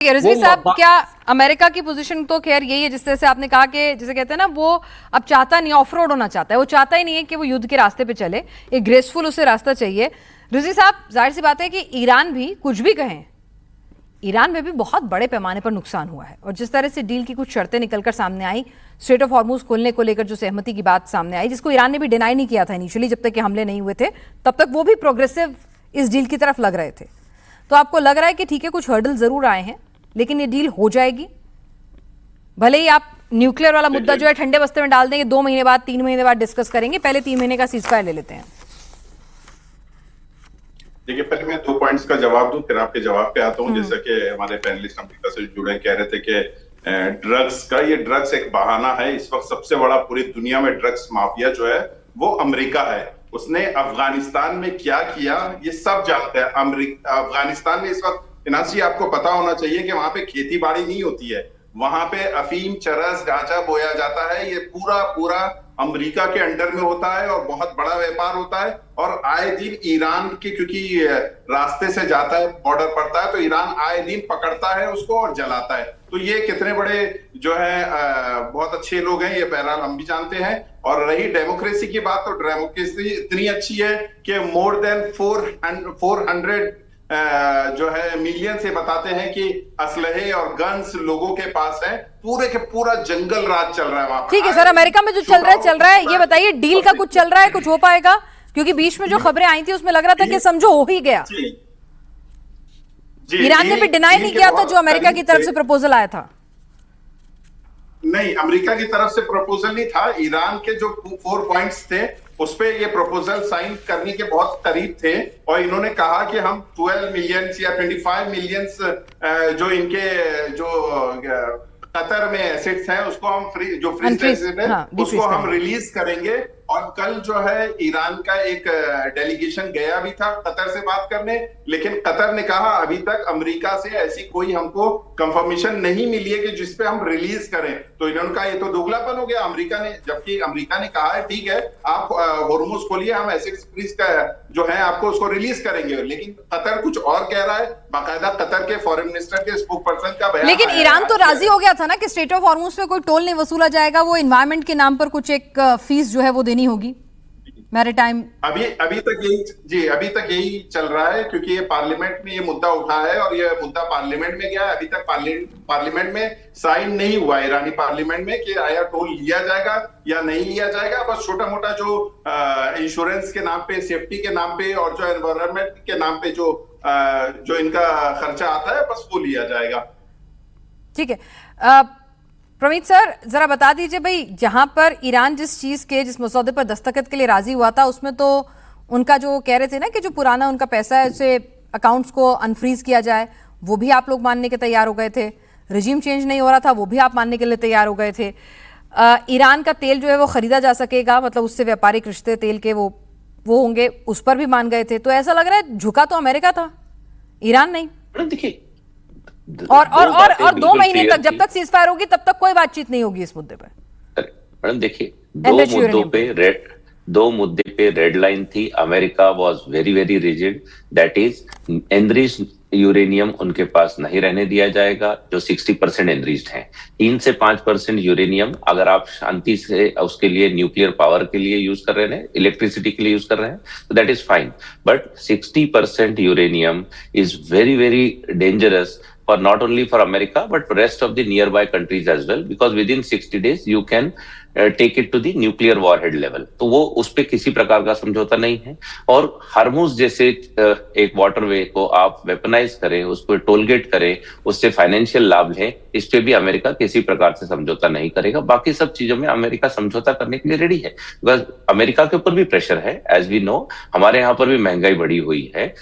रिजवी साहब, क्या अमेरिका की पोजीशन तो खैर यही है जिस तरह से आपने कहा कि जिसे कहते हैं ना, वो अब चाहता नहीं, ऑफ रोड होना चाहता है, वो चाहता ही नहीं है कि वो युद्ध के रास्ते पे चले, एक ग्रेसफुल उसे रास्ता चाहिए। रिजवी साहब, जाहिर सी बात है कि ईरान भी कुछ भी कहें, ईरान में भी बहुत बड़े पैमाने पर नुकसान हुआ है, और जिस तरह से डील की कुछ शर्तें निकलकर सामने आई, स्ट्रेट ऑफ हॉर्मुज खोलने को लेकर जो सहमति की बात सामने आई, जिसको ईरान ने भी डिनाई नहीं किया था इनिशियली, जब तक कि हमले नहीं हुए थे तब तक वो भी प्रोग्रेसिव इस डील की तरफ लग रहे थे। तो आपको लग रहा है कि ठीक है, कुछ हर्डल जरूर आए हैं, लेकिन ये डील हो जाएगी? भले ही आप न्यूक्लियर वाला मुद्दा जो है ठंडे बस्ते में डाल देंगे, 2 महीने बाद 3 महीने बाद डिस्कस करेंगे, पहले 3 महीने का सीजफायर ले लेते हैं। देखिए, पहले मैं 2 पॉइंट्स का जवाब दूं, फिर आपके जवाब पे आता हूं। जैसा कि हमारे पैनलिस्ट अमेरिका से जुड़े कह रहे थे कि ड्रग्स एक बहाना है। इस वक्त सबसे बड़ा पूरी दुनिया में ड्रग्स माफिया जो है वो अमेरिका है। उसने अफगानिस्तान में क्या किया ये सब जानते हैं। अफगानिस्तान में इस वक्त इनासी, आपको पता होना चाहिए कि वहां पे खेती बाड़ी नहीं होती है, वहां पे अफीम, चरस, गांजा बोया जाता है। ये पूरा अमेरिका के अंडर में होता है और बहुत बड़ा व्यापार होता है। और आए दिन ईरान के, क्योंकि रास्ते से जाता है, बॉर्डर पड़ता है, तो ईरान आए दिन पकड़ता है उसको और जलाता है। तो ये कितने बड़े जो है बहुत अच्छे लोग हैं, ये बहरहाल हम भी जानते हैं। और रही डेमोक्रेसी की बात, तो डेमोक्रेसी इतनी अच्छी है कि मोर देन 400 जो है मिलियन से बताते हैं कि असलहे और गन्स लोगों के पास है। पूरे के पूरा जंगल राज चल रहा है वहां। ठीक है सर, अमेरिका में जो चल रहा है ये बताइए, डील का कुछ चल रहा है, कुछ हो पाएगा? क्योंकि बीच में जो खबरें आई थी उसमें लग रहा था कि समझो हो ही गया। ईरान ने भी डिनाई नहीं किया था जो अमेरिका की तरफ से प्रपोजल आया था। नहीं, अमेरिका की तरफ से प्रपोजल नहीं था। ईरान के जो 4 पॉइंट्स थे उस पे ये प्रपोजल साइन करने के बहुत करीब थे, और इन्होंने कहा कि हम 12 मिलियन या 25 मिलियन जो इनके जो कतर में एसेट्स हैं उसको हम उसको हम रिलीज करेंगे। और कल जो है ईरान का एक डेलीगेशन गया भी था कतर से बात करने, लेकिन कतर ने कहा अभी तक अमेरिका से ऐसी कोई हमको कंफर्मेशन नहीं मिली है कि जिसपे हम रिलीज करें। तो इन्होंने कहा ये तो दोगलापन हो गया अमेरिका ने, जबकि अमेरिका ने कहा है ठीक है आप होर्मुज खोलिए, हम एसेट्स फ्रीज का जो है आपको उसको रिलीज करेंगे। लेकिन कतर कुछ और कह रहा है, बाकायदा कतर के फॉरेन मिनिस्टर के स्पोक पर्सन का बयान। लेकिन ईरान तो राजी हो गया था ना कि स्ट्रेट ऑफ हॉर्मुज में कोई टोल नहीं वसूला जाएगा, वो एनवायरमेंट के नाम पर कुछ एक फीस जो है वो देनी होगी मैरीटाइम। अभी तक यही चल रहा है, क्योंकि ये पार्लियामेंट में ये मुद्दा उठा है और ये मुद्दा पार्लियामेंट में गया है। अभी तक पार्लियामेंट में साइन नहीं हुआ, ईरानी पार्लियामेंट में, कि आया टोल लिया जाएगा या नहीं लिया जाएगा। बस छोटा मोटा जो इंश्योरेंस के नाम पे, सेफ्टी के नाम पे और जो एनवायरमेंट के नाम पे जो इनका खर्चा आता है, बस वो लिया जाएगा। ठीक है, प्रमीत सर जरा बता दीजिए भाई, जहां पर ईरान जिस मसौदे पर दस्तखत के लिए राजी हुआ था, उसमें तो उनका जो कह रहे थे ना कि जो पुराना उनका पैसा है उसे अकाउंट्स को अनफ्रीज किया जाए, वो भी आप लोग मानने के तैयार हो गए थे। रिजीम चेंज नहीं हो रहा था, वो भी आप मानने के लिए तैयार हो गए थे। ईरान का तेल जो है वो खरीदा जा सकेगा, मतलब उससे व्यापारिक रिश्ते तेल के वो होंगे, उस पर भी मान गए थे। तो ऐसा लग रहा है झुका तो अमेरिका था, ईरान नहीं। देखिए, और 2 महीने तक, जब तक सीजफायर होगी तब तक कोई बातचीत नहीं होगी इस मुद्दे पर। मैडम देखिए, दो मुद्दे पे रेड लाइन थी। America was very rigid, that is enriched uranium उनके पास नहीं रहने दिया जाएगा, जो 60% एनरिच्ड है। 3 से 5% यूरेनियम अगर आप शांति से उसके लिए न्यूक्लियर पावर के लिए यूज कर रहे हैं, इलेक्ट्रिसिटी के लिए यूज कर रहे हैं, तो that is fine. But 60% uranium is very dangerous for not only for America but rest of the nearby countries as well, because within 60 days you can take it to the nuclear warhead level। तो वो उस पे किसी प्रकार का समझौता नहीं है। और हार्मुज जैसे एक वाटरवे को आप वेपनाइज करें, उसको टोलगेट करें, उससे फाइनेंशियल लाभ लें, इस पे भी अमेरिका किसी प्रकार से समझौता नहीं करेगा। बाकी सब चीजों में अमेरिका समझौता करने के लिए रेडी है, बिकॉज अमेरिका के ऊपर भी प्रेशर है। एज वी नो, हमारे यहाँ पर भी महंगाई बढ़ी हुई है,